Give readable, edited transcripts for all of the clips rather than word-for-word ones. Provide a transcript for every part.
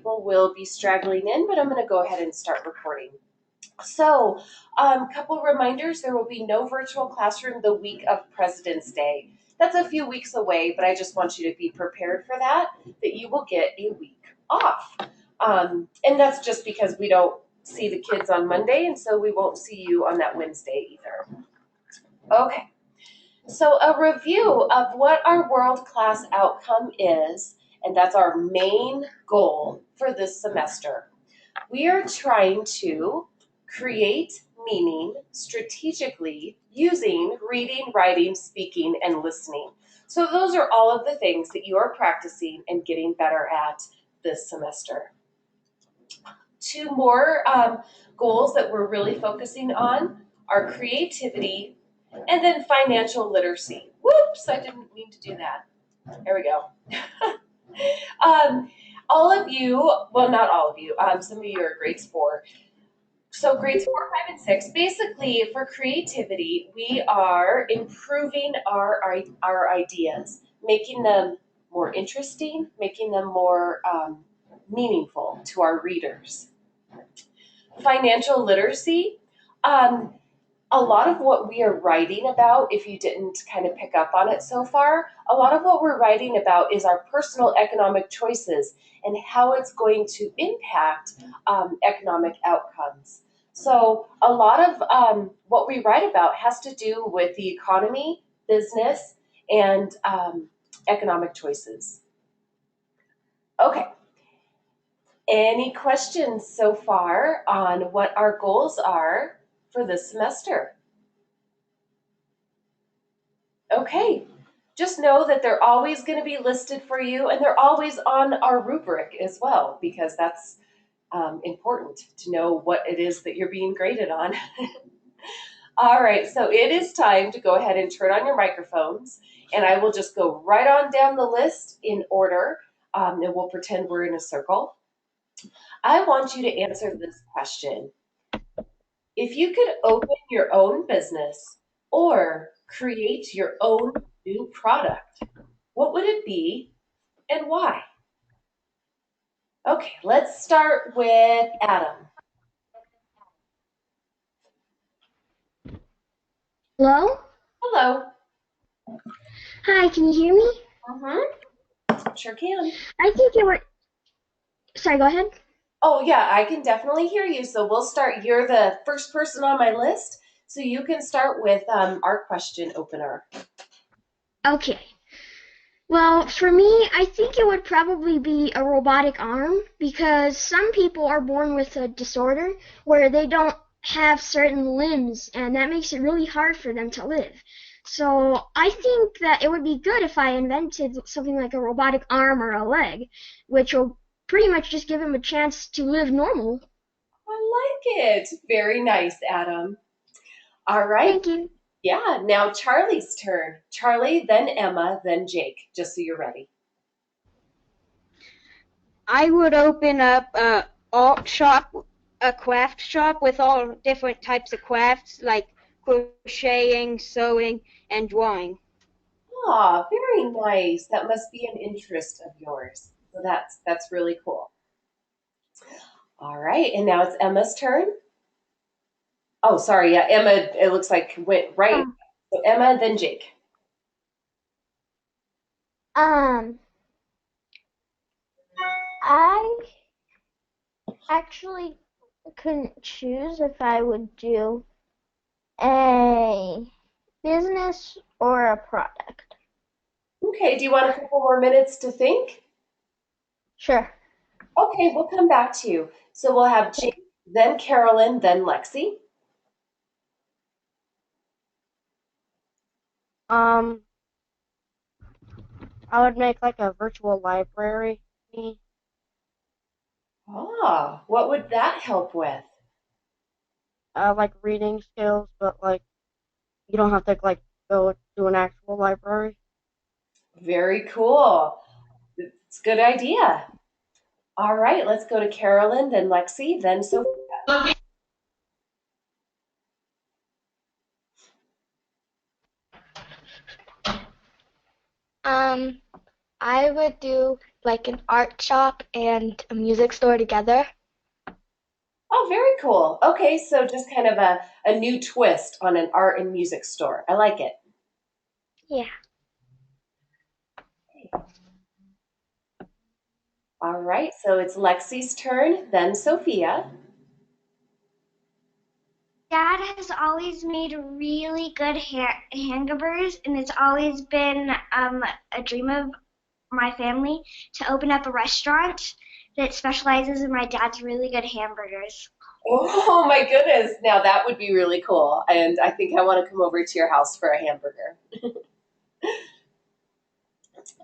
people will be straggling in, but I'm going to go ahead and start recording. So, couple reminders, there will be no virtual classroom the week of President's Day. That's a few weeks away, but I just want you to be prepared for that you will get a week off. And that's just because we don't see the kids on Monday, and so we won't see you on that Wednesday either. Okay, so a review of what our world-class outcome is, and that's our main goal for this semester. We are trying to create meaning strategically using reading, writing, speaking, and listening. So those are all of the things that you are practicing and getting better at this semester. Two more goals that we're really focusing on are creativity and then financial literacy. Whoops, I didn't mean to do that. There we go. All of you, well, not all of you, some of you are grades 4. So grades 4, 5, and 6, basically for creativity, we are improving our ideas, making them more interesting, making them more meaningful to our readers. Financial literacy, a lot of what we are writing about, if you didn't kind of pick up on it so far, a lot of what we're writing about is our personal economic choices and how it's going to impact economic outcomes. So a lot of what we write about has to do with the economy, business, and economic choices. Okay. Any questions so far on what our goals are for this semester? Okay, just know that they're always going to be listed for you, and they're always on our rubric as well, because that's important to know what it is that you're being graded on. All right, so it is time to go ahead and turn on your microphones, and I will just go right on down the list in order, and we'll pretend we're in a circle. I want you to answer this question. If you could open your own business or create your own new product, what would it be and why? Okay, let's start with Adam. Hello? Hello. Hi, can you hear me? Sure can. I think you were. Sorry, go ahead. Oh, yeah, I can definitely hear you. So we'll start. You're the first person on my list, so you can start with our question opener. Okay. Well, for me, I think it would probably be a robotic arm because some people are born with a disorder where they don't have certain limbs, and that makes it really hard for them to live. So I think that it would be good if I invented something like a robotic arm or a leg, which will pretty much just give them a chance to live normal. I like it. Very nice, Adam. All right. Thank you. Yeah, now Charlie's turn. Charlie, then Emma, then Jake, just so you're ready. I would open up a alt shop, a craft shop with all different types of crafts like crocheting, sewing, and drawing. Ah, very nice. That must be an interest of yours. So that's really cool. All right, and now it's Emma's turn. Oh, sorry, yeah, Emma, it looks like went right. So Emma, then Jake. Um, I actually couldn't choose if I would do a business or a product. Okay, do you want a couple more minutes to think? Sure. Okay, we'll come back to you. So we'll have Jake, then Carolyn, then Lexi. Um, I would make like a virtual library, Ah, what would that help with? like reading skills, but like you don't have to like go to an actual library. Very cool. It's a good idea. All right, let's go to Carolyn, then Lexi, then Sophia. Um, I would do like an art shop and a music store together. Oh, very cool. Okay, so just kind of a new twist on an art and music store. I like it. Yeah. All right, so it's Lexi's turn, then Sophia. Dad has always made really good hamburgers, and it's always been a dream of my family to open up a restaurant that specializes in my dad's really good hamburgers. Oh my goodness, now that would be really cool. And I think I want to come over to your house for a hamburger.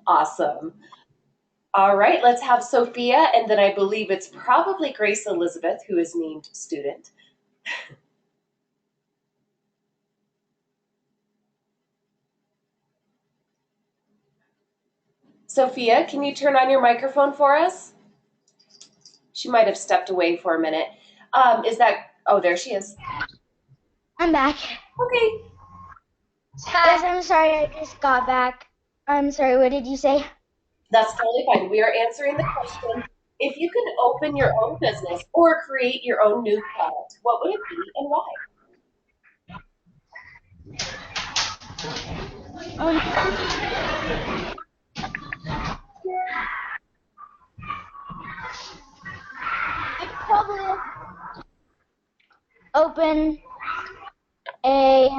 Awesome. All right, let's have Sophia, and then I believe it's probably Grace Elizabeth who is named student. Sophia, can you turn on your microphone for us? She might have stepped away for a minute. Oh, there she is. I'm back. Okay. Guys, I'm sorry, I just got back. I'm sorry, what did you say? That's totally fine. We are answering the question. If you could open your own business or create your own new product, what would it be and why? I'd probably open a.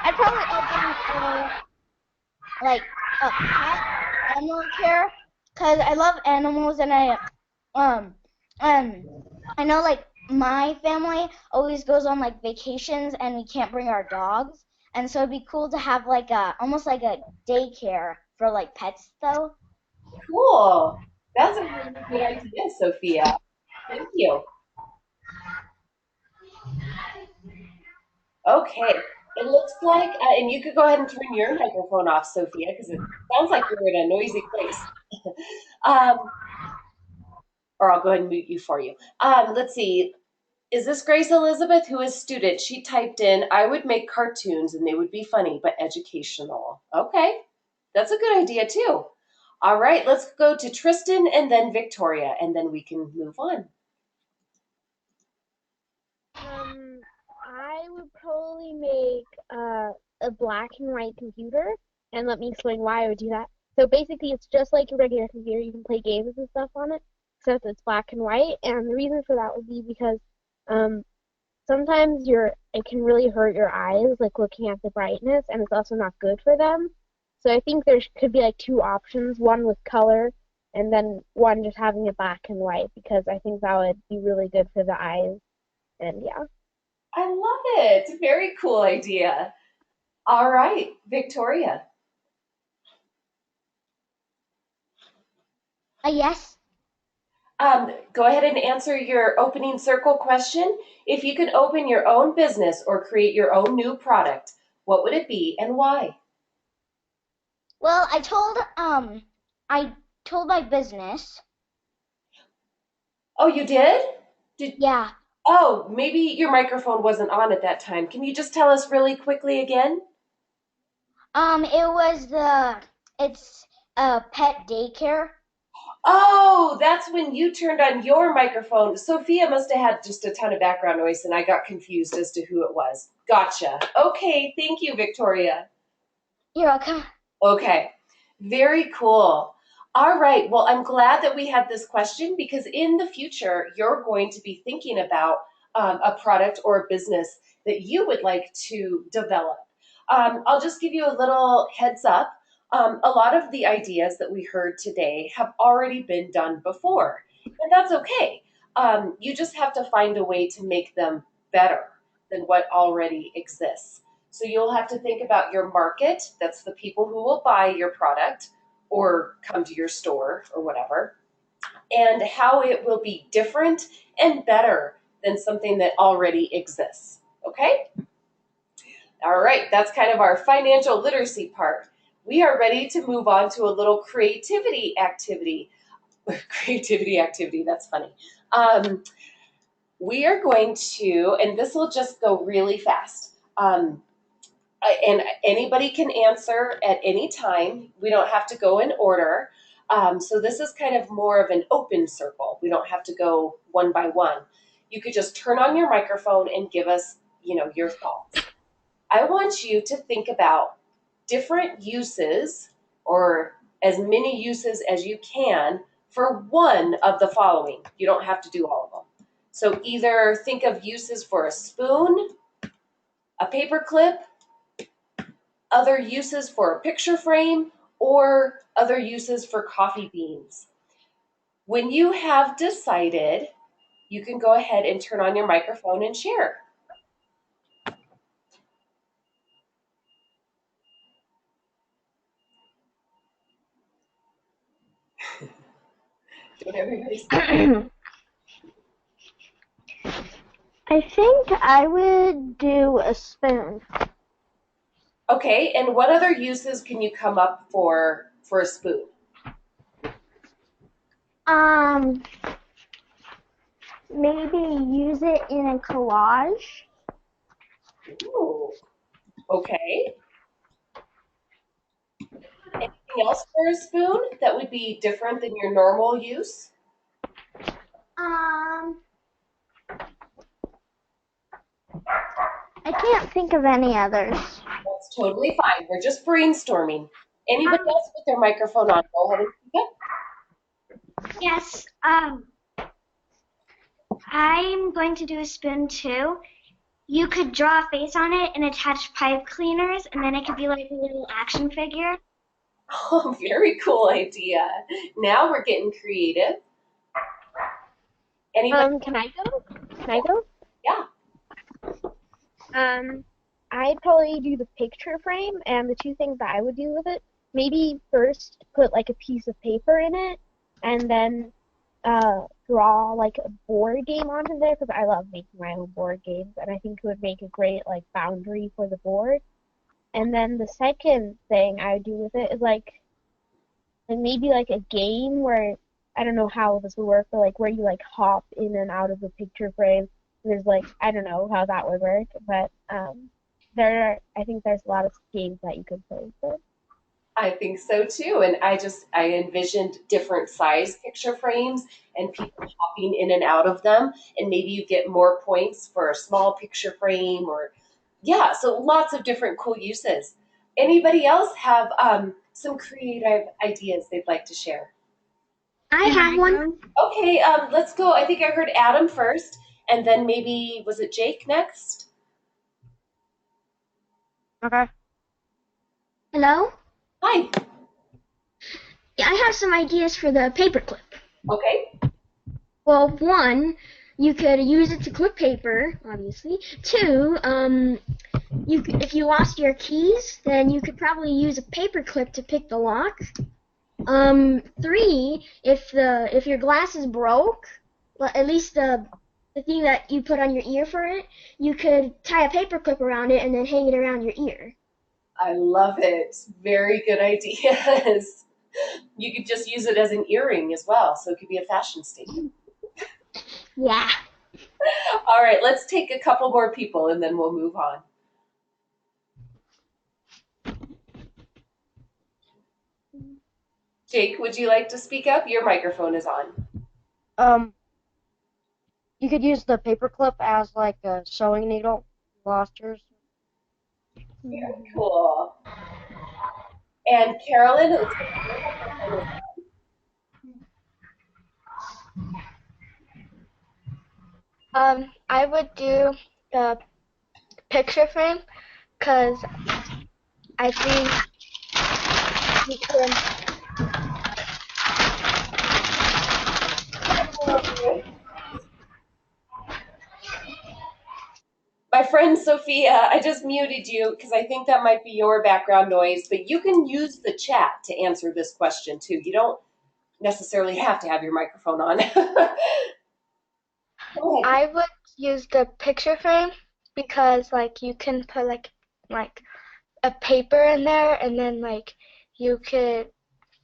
I'd probably open like a pet animal care because I love animals and um I know like my family always goes on like vacations and we can't bring our dogs, and so it'd be cool to have like a almost like a daycare for like pets though. Cool. That's a really good idea, Sophia. Thank you. Okay. It looks like, and you could go ahead and turn your microphone off, Sophia, because it sounds like you're in a noisy place. um, or I'll go ahead and mute you for you. Let's see. Is this Grace Elizabeth, who is student? She typed in, I would make cartoons and they would be funny but educational. Okay, that's a good idea too. All right, let's go to Tristan and then Victoria, and then we can move on. I would probably make a black and white computer, and let me explain why I would do that. So basically, it's just like a regular computer. You can play games and stuff on it, except it's black and white. And the reason for that would be because um, sometimes it can really hurt your eyes, like looking at the brightness, and it's also not good for them. So I think there could be like two options, one with color, and then one just having it black and white, because I think that would be really good for the eyes. And yeah. I love it. Very cool idea. All right, Victoria. Yes. Go ahead and answer your opening circle question. If you could open your own business or create your own new product, what would it be and why? Well, I told my business. Oh, you did? Yeah. Oh, maybe your microphone wasn't on at that time. Can you just tell us really quickly again? It's a pet daycare. Oh, that's when you turned on your microphone. Sophia must have had just a ton of background noise and I got confused as to who it was. Gotcha. Okay, thank you, Victoria. You're welcome. Okay, very cool. All right, well, I'm glad that we had this question because in the future, you're going to be thinking about a product or a business that you would like to develop. I'll just give you a little heads up. A lot of the ideas that we heard today have already been done before, and that's okay. You just have to find a way to make them better than what already exists. So you'll have to think about your market. That's the people who will buy your product or come to your store or whatever, and how it will be different and better than something that already exists. Okay? All right, that's kind of our financial literacy part. We are ready to move on to a little creativity activity. Creativity activity, that's funny. We are going to, and this will just go really fast. and anybody can answer at any time. We don't have to go in order. So this is kind of more of an open circle. We don't have to go one by one. You could just turn on your microphone and give us, your thoughts. I want you to think about different uses, or as many uses as you can, for one of the following. You don't have to do all of them. So either think of uses for a spoon, a paper clip, other uses for a picture frame, or other uses for coffee beans. When you have decided, you can go ahead and turn on your microphone and share. Don't everybody say. I think I would do a spoon. Okay, and what other uses can you come up for a spoon? Maybe use it in a collage. Ooh, okay. Anything else for a spoon that would be different than your normal use? I can't think of any others. That's totally fine. We're just brainstorming. Anybody else with their microphone on? Go ahead and speak up. Yes. I'm going to do a spoon too. You could draw a face on it and attach pipe cleaners, and then it could be like a little action figure. Oh, very cool idea. Now we're getting creative. Anybody? Can I go? Can I go? Yeah. I'd probably do the picture frame, and the two things that I would do with it, maybe first put like a piece of paper in it, and then draw like a board game onto there, because I love making my own board games, and I think it would make a great like boundary for the board. And then the second thing I would do with it is like maybe like a game where, I don't know how this would work, but like where you like hop in and out of the picture frame. There's like, I don't know how that would work, but I think there's a lot of games that you could play with it. I think so too. And I envisioned different size picture frames and people hopping in and out of them. And maybe you get more points for a small picture frame, or, yeah, so lots of different cool uses. Anybody else have some creative ideas they'd like to share? I have one. Okay, let's go. I think I heard Adam first, and then maybe, was it Jake next? Okay. Hello? Hi. Yeah, I have some ideas for the paperclip. Okay. Well, one, you could use it to clip paper, obviously. Two, if you lost your keys, then you could probably use a paperclip to pick the lock. Three, if your glasses broke, well, at least the thing that you put on your ear for it, you could tie a paperclip around it and then hang it around your ear. I love it. Very good ideas. You could just use it as an earring as well, so it could be a fashion statement. Yeah. All right, let's take a couple more people and then we'll move on. Jake, would you like to speak up? Your microphone is on. You could use the paperclip as like a sewing needle. Lost yours. Very cool. And Carolyn, I would do the picture frame because I think you can. my friend Sophia, I just muted you because I think that might be your background noise, but you can use the chat to answer this question too. You don't necessarily have to have your microphone on. I would use the picture frame because like you can put like a paper in there, and then like you could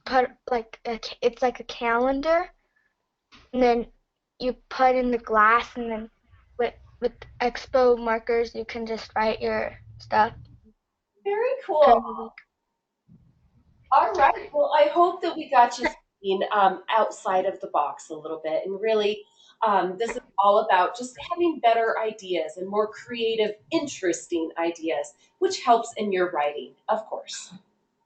put like it's like a calendar, and then you put in the glass, and then with expo markers you can just write your stuff. Very during cool. the week. All right. Well, I hope that we got you thinking outside of the box a little bit. And really, this is all about just having better ideas and more creative, interesting ideas, which helps in your writing, of course. Oh,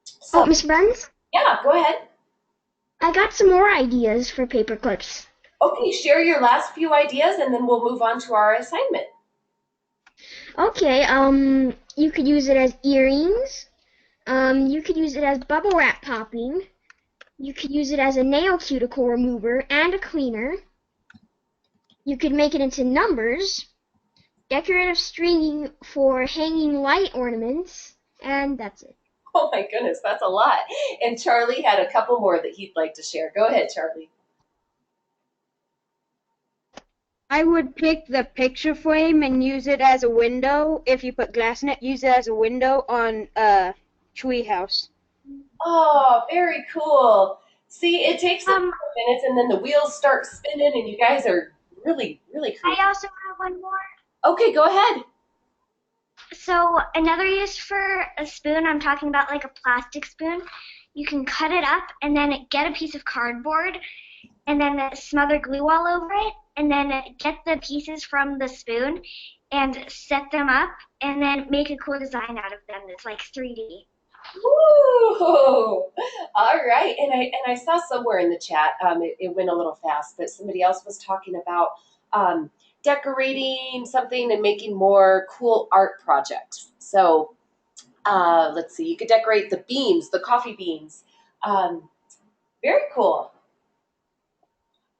So, Miss Burns, yeah, go ahead. I got some more ideas for paper clips. Okay, share your last few ideas and then we'll move on to our assignment. Okay, you could use it as earrings. You could use it as bubble wrap popping. You could use it as a nail cuticle remover and a cleaner. You could make it into numbers, decorative stringing for hanging light ornaments, and that's it. Oh my goodness, that's a lot. And Charlie had a couple more that he'd like to share. Go ahead, Charlie. I would pick the picture frame and use it as a window. If you put glass in it, use it as a window on a tree house. Oh, very cool. See, it takes a Um, couple minutes and then the wheels start spinning and you guys are really, really I creative. also have one more. Okay, go ahead. So another use for a spoon, I'm talking about like a plastic spoon. You can cut it up and then get a piece of cardboard and then smother glue all over it and then get the pieces from the spoon and set them up and then make a cool design out of them that's like 3D. Woo! All right, and I saw somewhere in the chat, it went a little fast, but somebody else was talking about um, decorating something and making more cool art projects. So let's see, you could decorate the beans, the coffee beans. Um, Very cool.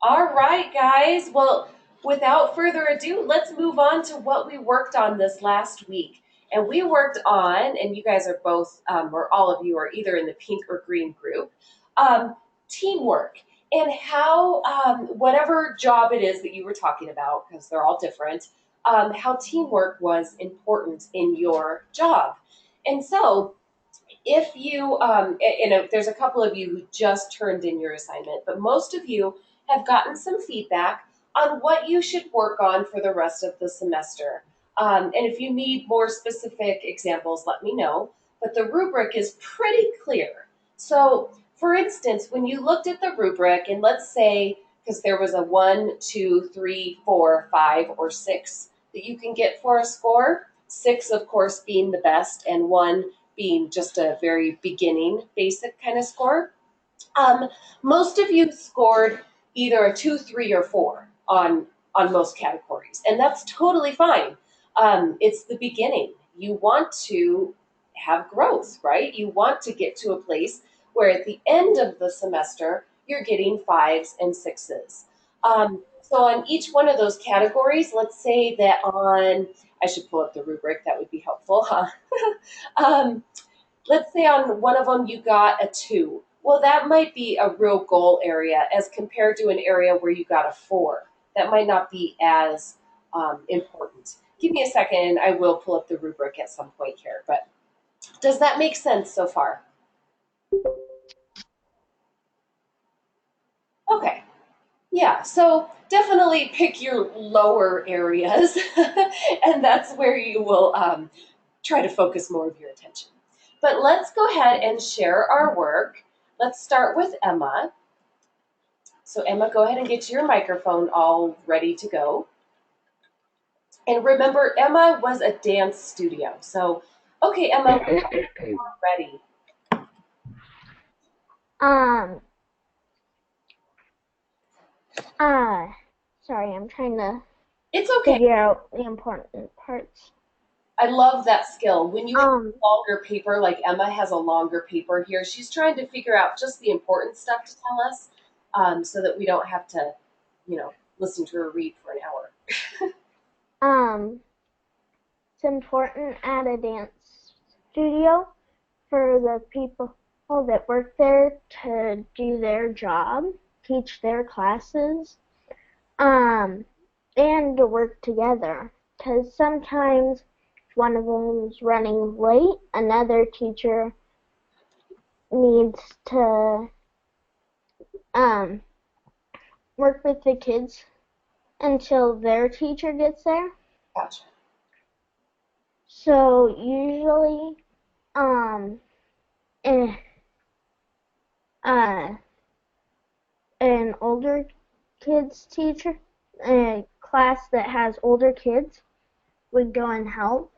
All right, guys. Well, without further ado, let's move on to what we worked on this last week. And we worked on, and you guys are both, or all of you are either in the pink or green group, teamwork and how, whatever job it is that you were talking about, because they're all different, how teamwork was important in your job. And so, if you, there's a couple of you who just turned in your assignment, but most of you have gotten some feedback on what you should work on for the rest of the semester. And if you need more specific examples, let me know. But the rubric is pretty clear. So, for instance, when you looked at the rubric, and let's say, because there was a 1, 2, 3, 4, 5, or 6 that you can get for a score, 6, of course, being the best, and 1 being just a very beginning basic kind of score. Most of you scored either a 2, 3, or 4 on most categories, and that's totally fine. It's the beginning. You want to have growth, right? You want to get to a place where at the end of the semester you're getting 5s and 6s. So on each one of those categories, let's say that on, I should pull up the rubric, that would be helpful, huh? Let's say on one of them you got a 2. Well, that might be a real goal area as compared to an area where you got a 4. That might not be as important. Give me a second and I will pull up the rubric at some point here. But does that make sense so far? Okay. Yeah, so definitely pick your lower areas, and that's where you will try to focus more of your attention. But let's go ahead and share our work. Let's start with Emma. So Emma, go ahead and get your microphone all ready to go. And remember, Emma was a dance studio. So, okay, Emma, ready. Sorry, I'm trying to It's okay. figure out the important parts. I love that skill. When you have Um, longer paper, like Emma has a longer paper here, she's trying to figure out just the important stuff to tell us so that we don't have to, listen to her read for an hour. it's important at a dance studio for the people that work there to do their job, teach their classes, and to work together. Because sometimes one of them's running late, another teacher needs to work with the kids until their teacher gets there. Gotcha. So usually um an uh an older kids teacher, a class that has older kids would go and help.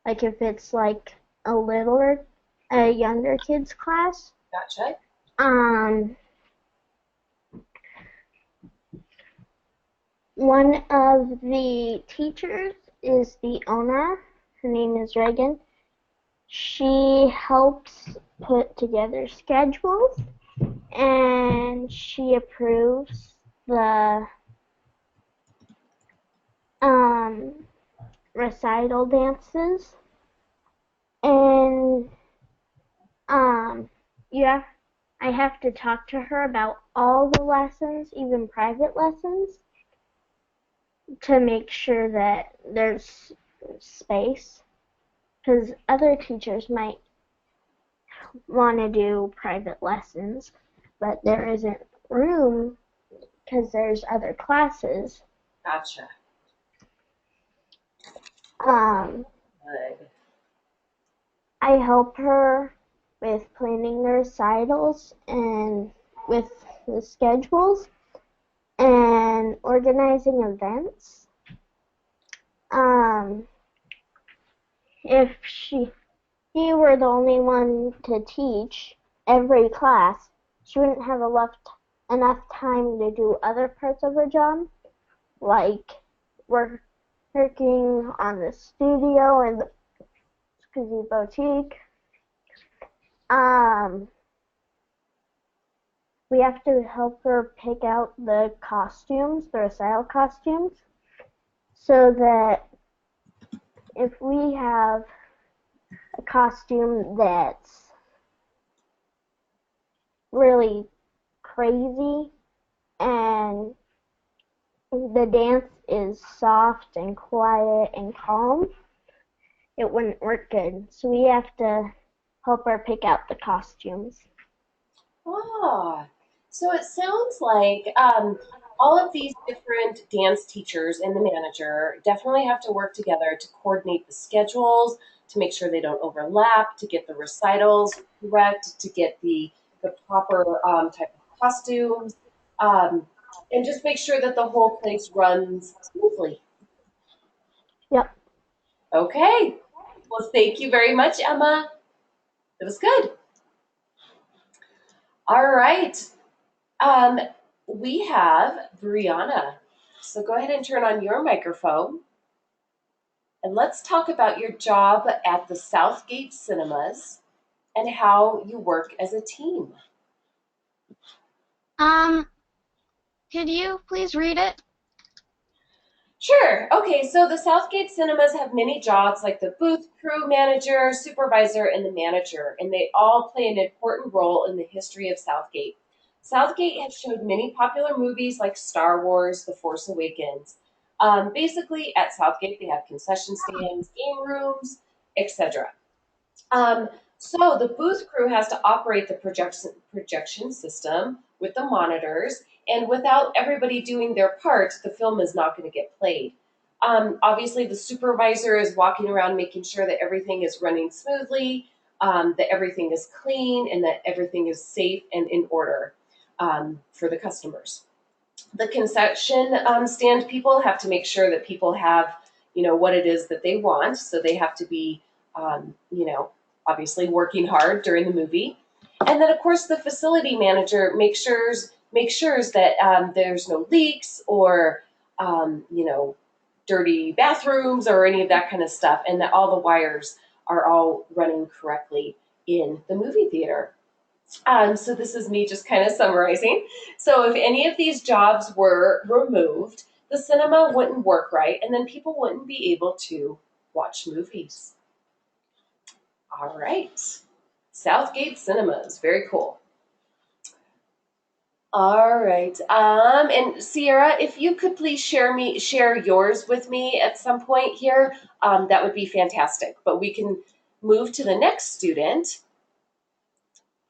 Like if it's like a younger kids class. Gotcha. Um, One of the teachers is the owner. Her name is Reagan. She helps put together schedules and she approves the recital dances. And yeah, I have to talk to her about all the lessons, even private lessons, to make sure that there's space. Because other teachers might want to do private lessons, but there isn't room because there's other classes. Gotcha. Um, Good. I help her with planning the recitals and with the schedules and organizing events. If she were the only one to teach every class, she wouldn't have enough time to do other parts of her job, like working on the studio and the boutique. We have to help her pick out the costumes, the recital costumes, so that if we have a costume that's really crazy and the dance is soft and quiet and calm, it wouldn't work good. So we have to help her pick out the costumes. Ah, so it sounds like all of these different dance teachers and the manager definitely have to work together to coordinate the schedules, to make sure they don't overlap, to get the recitals correct, to get the proper type of costumes, um, and just make sure that the whole place runs smoothly. Yep. Okay. Well, thank you very much, Emma. It was good. All right. Um, we have Brianna. So go ahead and turn on your microphone and let's talk about your job at the Southgate Cinemas and how you work as a team. Um, could you please read it? Sure. Okay, so the Southgate Cinemas have many jobs like the booth crew manager, supervisor, and the manager, and they all play an important role in the history of Southgate. Southgate has showed many popular movies like Star Wars, The Force Awakens. Basically, at Southgate, they have concession stands, game rooms, etc. So the booth crew has to operate the projection system with the monitors, and without everybody doing their part, the film is not going to get played. Obviously, the supervisor is walking around making sure that everything is running smoothly, that everything is clean, and that everything is safe and in order for the customers. The concession stand people have to make sure that people have, what it is that they want. So they have to be, obviously working hard during the movie. And then, of course, the facility manager makes sure that there's no leaks or, dirty bathrooms or any of that kind of stuff, and that all the wires are all running correctly in the movie theater. So this is me just kind of summarizing. So if any of these jobs were removed, the cinema wouldn't work right, and then people wouldn't be able to watch movies. All right. Southgate Cinemas, very cool. All right. And Sierra, if you could please share yours with me at some point here, that would be fantastic. But we can move to the next student,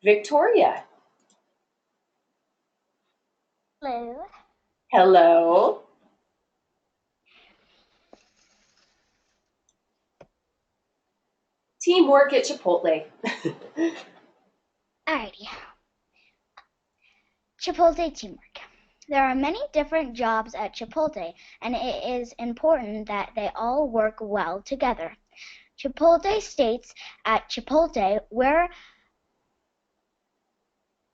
Victoria. Hello. Hello. Teamwork at Chipotle. Alrighty. Chipotle teamwork. There are many different jobs at Chipotle, and it is important that they all work well together. Chipotle states at Chipotle, we're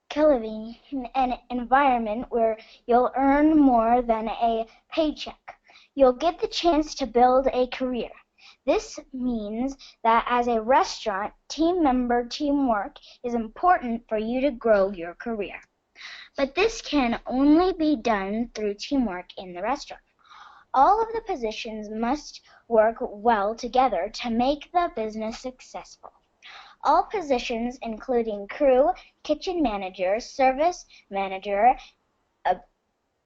cultivating an environment where you'll earn more than a paycheck. You'll get the chance to build a career. This means that as a restaurant, team member teamwork is important for you to grow your career. But this can only be done through teamwork in the restaurant. All of the positions must work well together to make the business successful. All positions, including crew, kitchen manager, service manager, a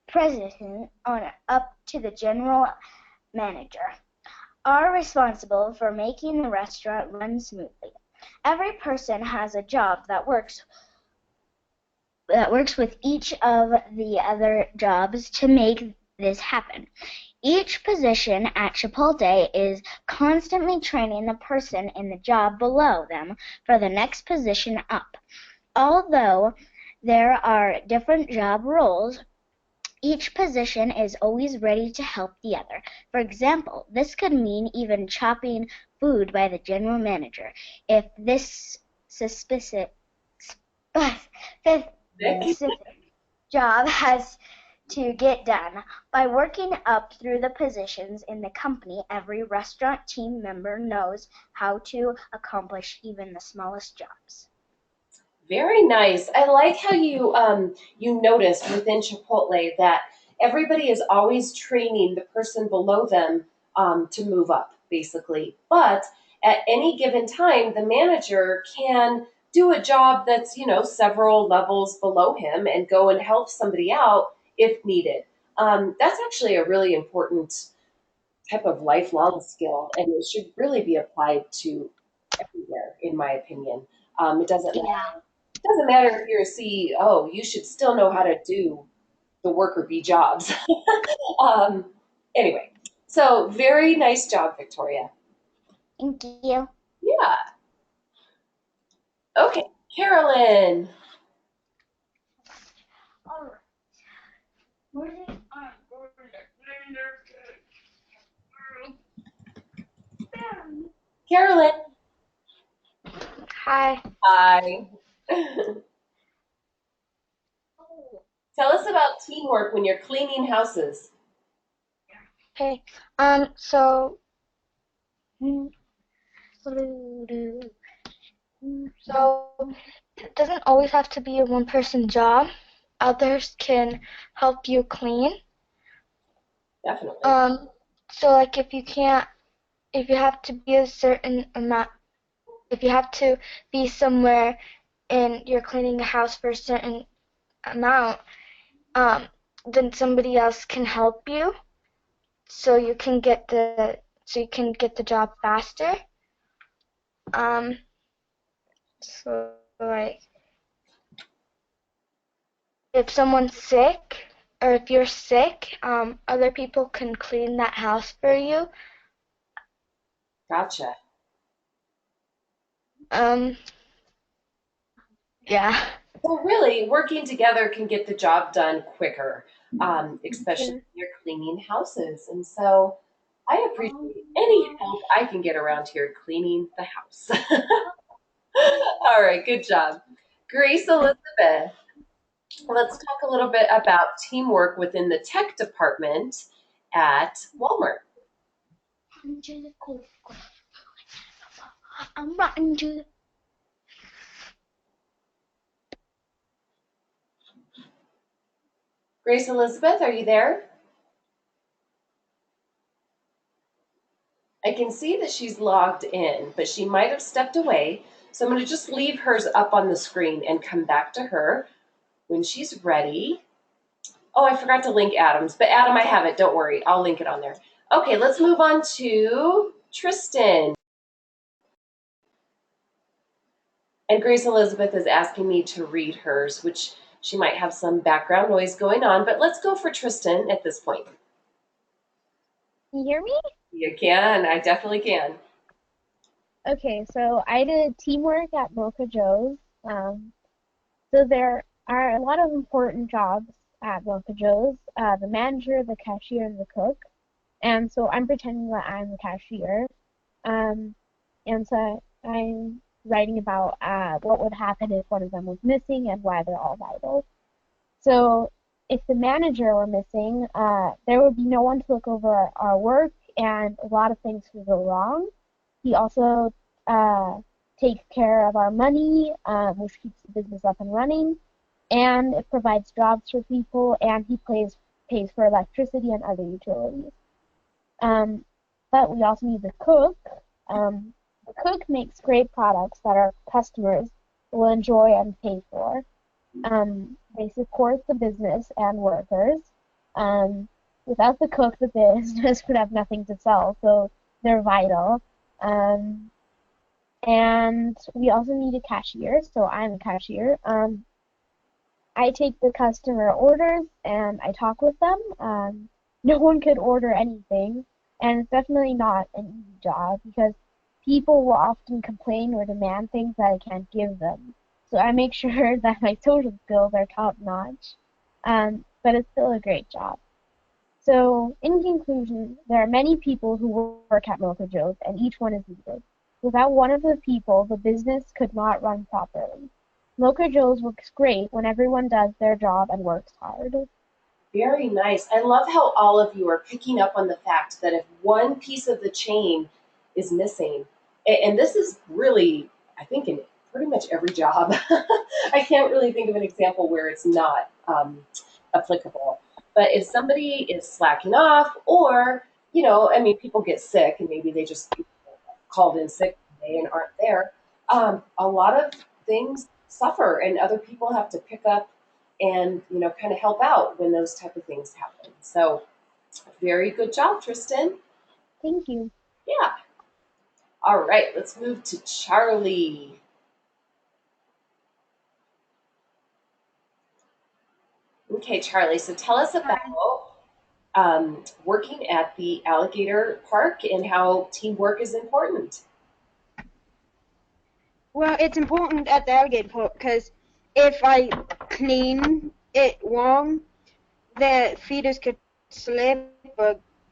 president, on up to the general manager, are responsible for making the restaurant run smoothly. Every person has a job that works with each of the other jobs to make this happen. Each position at Chipotle is constantly training the person in the job below them for the next position up. Although there are different job roles, each position is always ready to help the other. For example, this could mean even chopping food by the general manager if this specific job has to get done. By working up through the positions in the company, every restaurant team member knows how to accomplish even the smallest jobs. Very nice. I like how you noticed within Chipotle that everybody is always training the person below them to move up, basically. But at any given time, the manager can do a job that's, several levels below him and go and help somebody out if needed. That's actually a really important type of lifelong skill, and it should really be applied to everywhere, in my opinion. It doesn't matter if you're a CEO, you should still know how to do the worker bee jobs. um, anyway, so very nice job, Victoria. Thank you. Yeah. Okay, Carolyn. Carolyn. Hi. Hi. Tell us about teamwork when you're cleaning houses. Okay. So it doesn't always have to be a one-person job. Others can help you clean. Definitely. So like if you have to be a certain amount, if you have to be somewhere and you're cleaning a house for a certain amount, then somebody else can help you, so you can get the job faster. So like if someone's sick or if you're sick, other people can clean that house for you. Gotcha. Yeah. Well, really, working together can get the job done quicker, especially when you're cleaning houses. And so I appreciate any help I can get around here cleaning the house. All right, good job. Grace Elizabeth, let's talk a little bit about teamwork within the tech department at Walmart. I'm rotten to the Grace Elizabeth, are you there? I can see that she's logged in, but she might have stepped away. So I'm going to just leave hers up on the screen and come back to her when she's ready. Oh, I forgot to link Adam's, but Adam, I have it. Don't worry. I'll link it on there. Okay, let's move on to Tristan. And Grace Elizabeth is asking me to read hers, which she might have some background noise going on, but let's go for Tristan at this point. Can you hear me? You can. I definitely can. Okay, so I did teamwork at Mocha Joe's. Um, so there are a lot of important jobs at Mocha Joe's. The manager, the cashier, and the cook. And so I'm pretending that I'm the cashier. Um, and so I'm writing about what would happen if one of them was missing and why they're all vital. So if the manager were missing, there would be no one to look over our work, and a lot of things could go wrong. He also uh, takes care of our money, which keeps the business up and running, and it provides jobs for people, and he pays for electricity and other utilities. Um, but we also need the cook. The cook makes great products that our customers will enjoy and pay for. They support the business and workers. Um, Without the cook, the business would have nothing to sell, so they're vital. Um, and we also need a cashier, so I'm a cashier. I take the customer orders and I talk with them. No one could order anything, and it's definitely not an easy job because people will often complain or demand things that I can't give them. So I make sure that my social skills are top notch, but it's still a great job. So, in conclusion, there are many people who work at Mocha Joe's, and each one is needed. Without one of the people, the business could not run properly. Mocha Joe's works great when everyone does their job and works hard. Very nice. I love how all of you are picking up on the fact that if one piece of the chain is missing, and this is really, I think, in pretty much every job, I can't really think of an example where it's not applicable. But if somebody is slacking off, or, I mean, people get sick and maybe they just called in sick today and aren't there, a lot of things suffer and other people have to pick up and kind of help out when those type of things happen. So very good job, Tristan. Thank you. Yeah. All right, let's move to Charlie. Okay, Charlie, so tell us about working at the alligator park and how teamwork is important. Well, it's important at the alligator park because if I clean it wrong, the feeders could slip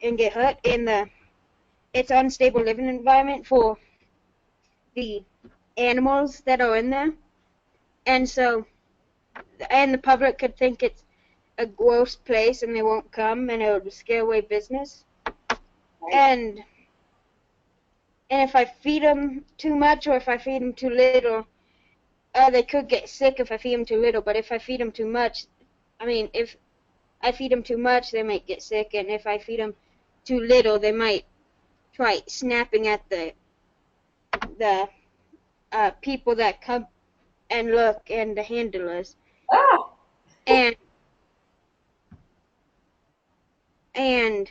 and get hurt in the it's unstable living environment for the animals that are in there, and so and the public could think it's a gross place and they won't come and it would scare away business. Right? And if I feed them too much or if I feed them too little, they could get sick if I feed them too little. But if I feed them too much, if I feed them too much, they might get sick, and if I feed them too little, they might try snapping at the people that come and look and the handlers. Ah, And and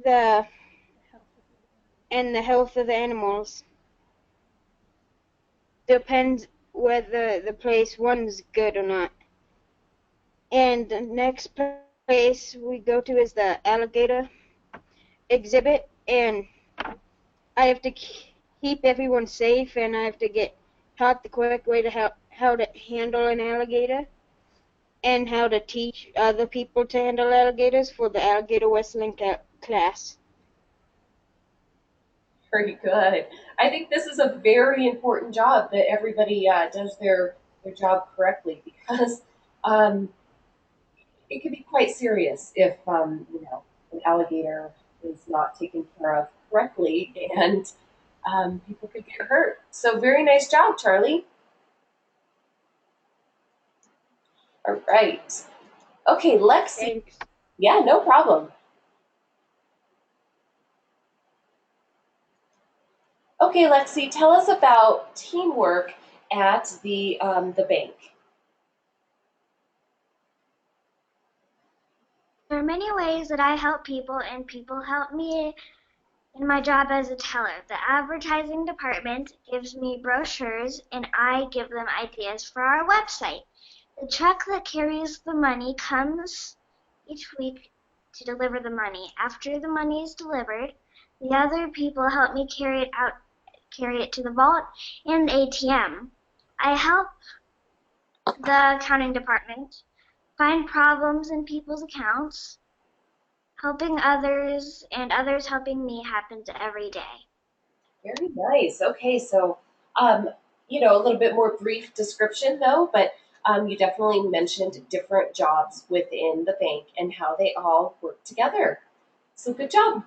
the the health of the animals depends whether the place runs good or not. And the next place we go to is the alligator exhibit, and I have to keep everyone safe, and I have to get taught the correct way to how to handle an alligator, and how to teach other people to handle alligators for the alligator wrestling class. very good. I think this is a very important job that everybody does their job correctly because um, it can be quite serious if an alligator is not taken care of correctly, and people could get hurt. So very nice job, Charlie. All right. Okay, Lexi. Thanks. Yeah, no problem. Okay, Lexi, tell us about teamwork at the bank. There are many ways that I help people and people help me in my job as a teller. The advertising department gives me brochures and I give them ideas for our website. The truck that carries the money comes each week to deliver the money. After the money is delivered, The other people help me carry it to the vault and ATM. I help the accounting department find problems in people's accounts. Helping others and others helping me happens every day. Very nice. Okay, so a little bit more brief description though, but you definitely mentioned different jobs within the bank and how they all work together. So good job.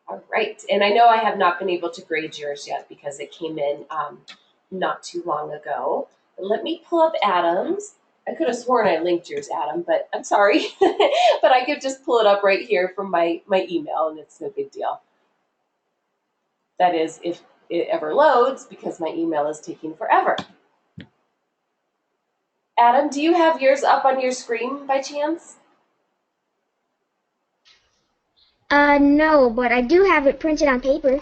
All right, and I know I have not been able to grade yours yet because it came in not too long ago. But let me pull up Adam's. I could have sworn I linked yours, Adam, but I'm sorry. But I could just pull it up right here from my email, and it's no big deal. That is, if it ever loads, because my email is taking forever. Adam, do you have yours up on your screen by chance? No, but I do have it printed on paper.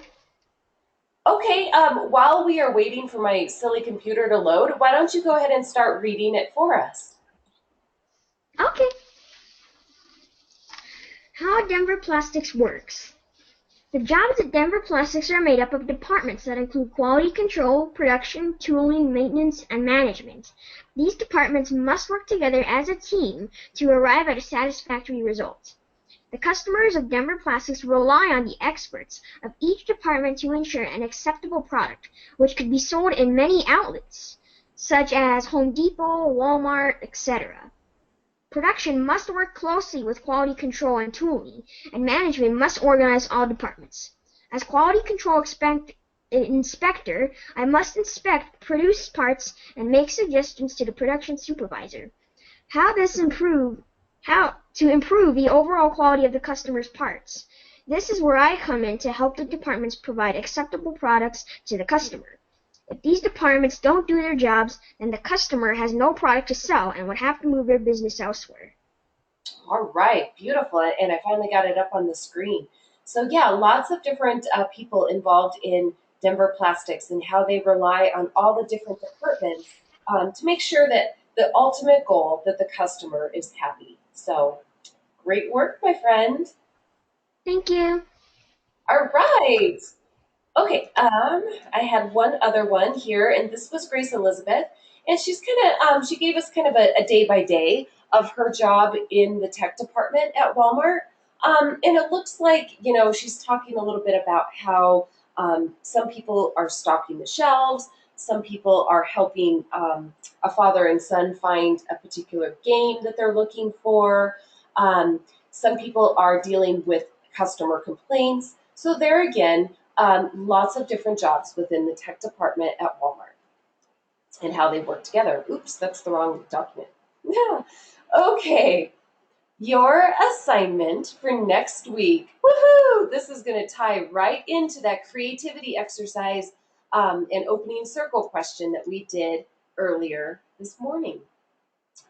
Okay, while we are waiting for my silly computer to load, why don't you go ahead and start reading it for us? Okay. How Denver Plastics works. The jobs at Denver Plastics are made up of departments that include quality control, production, tooling, maintenance, and management. These departments must work together as a team to arrive at a satisfactory result. The customers of Denver Plastics rely on the experts of each department to ensure an acceptable product, which could be sold in many outlets, such as Home Depot, Walmart, etc. Production must work closely with quality control and tooling, and management must organize all departments. As quality control inspector, I must inspect produced parts and make suggestions to the production supervisor. How to improve the overall quality of the customer's parts. This is where I come in to help the departments provide acceptable products to the customer. If these departments don't do their jobs, then the customer has no product to sell and would have to move their business elsewhere. All right, beautiful. And I finally got it up on the screen. So yeah, lots of different people involved in Denver Plastics and how they rely on all the different departments to make sure that the ultimate goal that the customer is happy. So great work, my friend. Thank you. All right. Okay, I had one other one here, and this was Grace Elizabeth, and she gave us kind of a day by day of her job in the tech department at Walmart. And it looks like, she's talking a little bit about how some people are stocking the shelves, some people are helping a father and son find a particular game that they're looking for. Some people are dealing with customer complaints. So there again, lots of different jobs within the tech department at Walmart and how they work together. Oops, that's the wrong document. Yeah. Okay. Your assignment for next week. Woohoo! This is going to tie right into that creativity exercise and opening circle question that we did earlier this morning.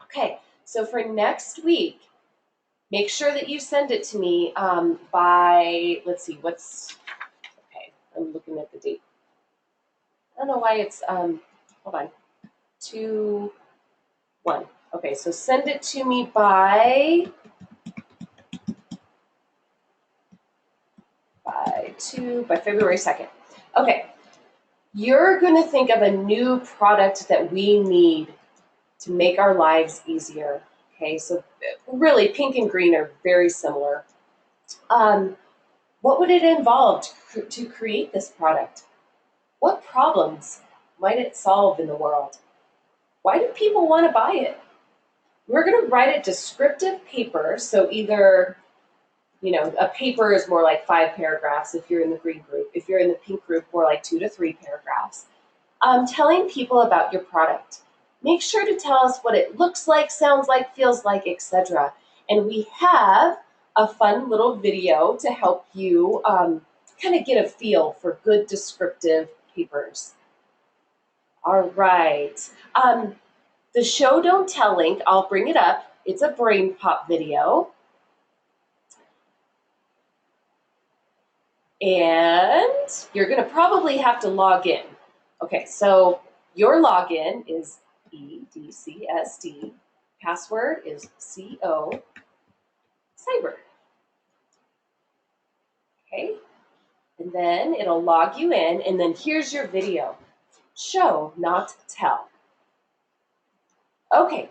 Okay, so for next week, make sure that you send it to me by, let's see, okay, I'm looking at the date. I don't know why it's, hold on, 2-1. Okay, so send it to me by February 2nd. Okay, you're going to think of a new product that we need to make our lives easier. Okay, so really pink and green are very similar. What would it involve to create this product? What problems might it solve in the world? Why do people want to buy it? We're going to write a descriptive paper, so either a paper is more like 5 paragraphs if you're in the green group. If you're in the pink group, more like 2 to 3 paragraphs. Telling people about your product. Make sure to tell us what it looks like, sounds like, feels like, etc. And we have a fun little video to help you kind of get a feel for good descriptive papers. All right. The show don't tell link, I'll bring it up. It's a brain pop video. And you're going to probably have to log in. Okay, so your login is EDCSD. Password is CO Cyber. Okay, and then it'll log you in, and then here's your video. Show, not tell. Okay,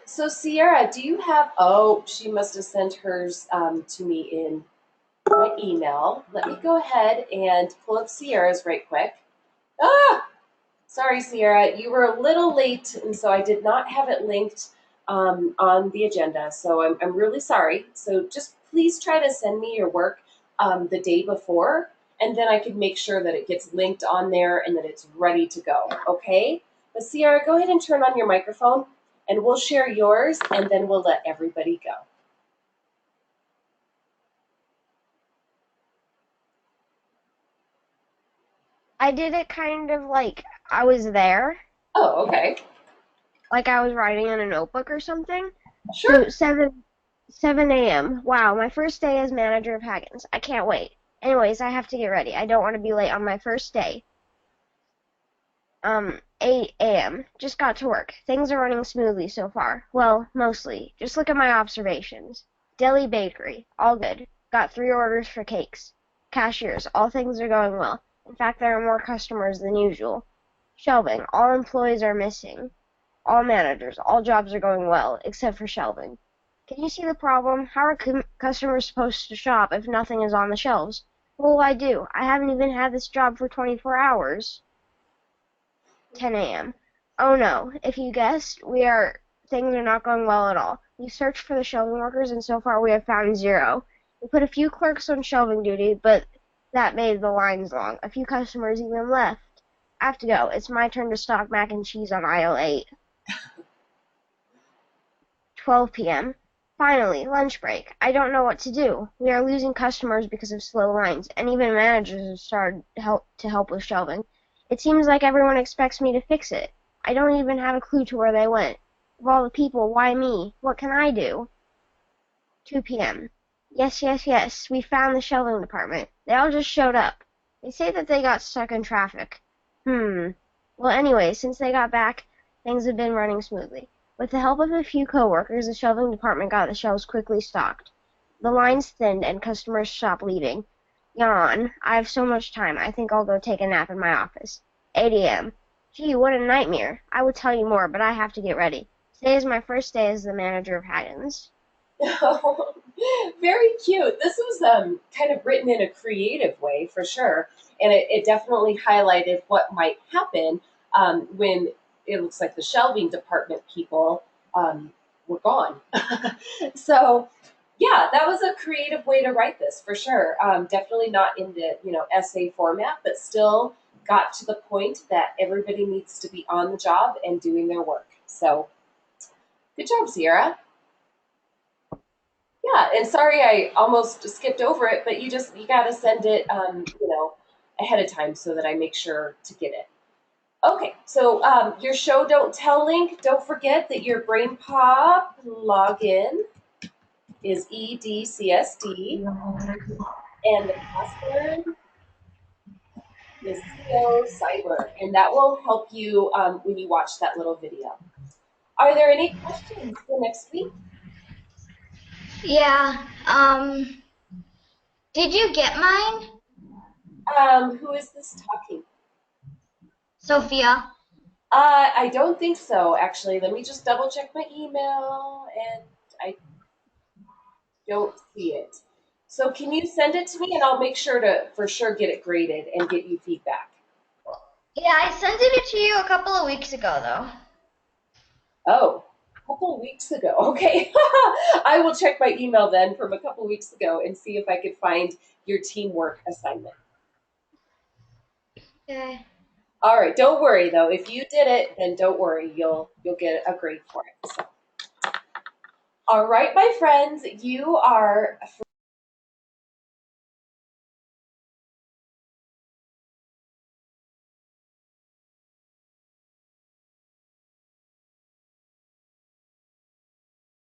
so Sierra, do you have, oh, she must have sent hers to me in my email. Let me go ahead and pull up Sierra's right quick. Ah, sorry, Sierra, you were a little late, and so I did not have it linked on the agenda. So I'm really sorry. So just please try to send me your work the day before, and then I can make sure that it gets linked on there and that it's ready to go. Okay? But Sierra, go ahead and turn on your microphone, and we'll share yours, and then we'll let everybody go. I did it kind of like I was there, Oh, okay. like I was writing in a notebook or something. Sure. So 7 a.m. Wow, my first day as manager of Haggins. I can't wait. Anyways, I have to get ready. I don't want to be late on my first day. 8 a.m. Just got to work. Things are running smoothly so far. Well, mostly. Just look at my observations. Deli bakery, all good. Got 3 orders for cakes. Cashiers, all things are going well. In fact, there are more customers than usual. Shelving, all employees are missing. All managers, all jobs are going well, except for shelving. Can you see the problem? How are customers supposed to shop if nothing is on the shelves? What will I do? I haven't even had this job for 24 hours. 10 a.m. Oh no, if you guessed, things are not going well at all. We searched for the shelving workers and so far we have found 0. We put a few clerks on shelving duty, but that made the lines long. A few customers even left. I have to go. It's my turn to stock mac and cheese on aisle 8. 12 p.m. Finally, lunch break. I don't know what to do. We are losing customers because of slow lines, and even managers have started to help with shelving. It seems like everyone expects me to fix it. I don't even have a clue to where they went. Of all the people, why me? What can I do? 2 p.m. Yes, we found the shelving department. They all just showed up. They say that they got stuck in traffic. Well, anyway, since they got back, things have been running smoothly. With the help of a few coworkers, the shelving department got the shelves quickly stocked. The lines thinned and customers stopped leaving. Yawn. I have so much time. I think I'll go take a nap in my office. 8 a.m. Gee, what a nightmare. I would tell you more, but I have to get ready. Today is my first day as the manager of Haggins. Very cute. This was kind of written in a creative way for sure, and it definitely highlighted what might happen when it looks like the shelving department people were gone. So, yeah, that was a creative way to write this for sure. Definitely not in the essay format, but still got to the point that everybody needs to be on the job and doing their work. So, good job, Sierra. Yeah, and sorry I almost skipped over it, but you got to send it, ahead of time so that I make sure to get it. Okay, so your show don't tell link. Don't forget that your Brain Pop login is EDCSD, and the password is CO Cyber, and that will help you when you watch that little video. Are there any questions for next week? Yeah. Did you get mine? Who is this talking? Sophia. I don't think so, actually. Let me just double check my email, and I don't see it. So can you send it to me, and I'll make sure to for sure get it graded and get you feedback. Yeah, I sent it to you a couple of weeks ago, though. Oh, a couple of weeks ago. Okay. I will check my email then from a couple of weeks ago and see if I could find your teamwork assignment. Okay. All right. Don't worry though. If you did it, then don't worry. You'll get a grade for it. So. All right, my friends, you are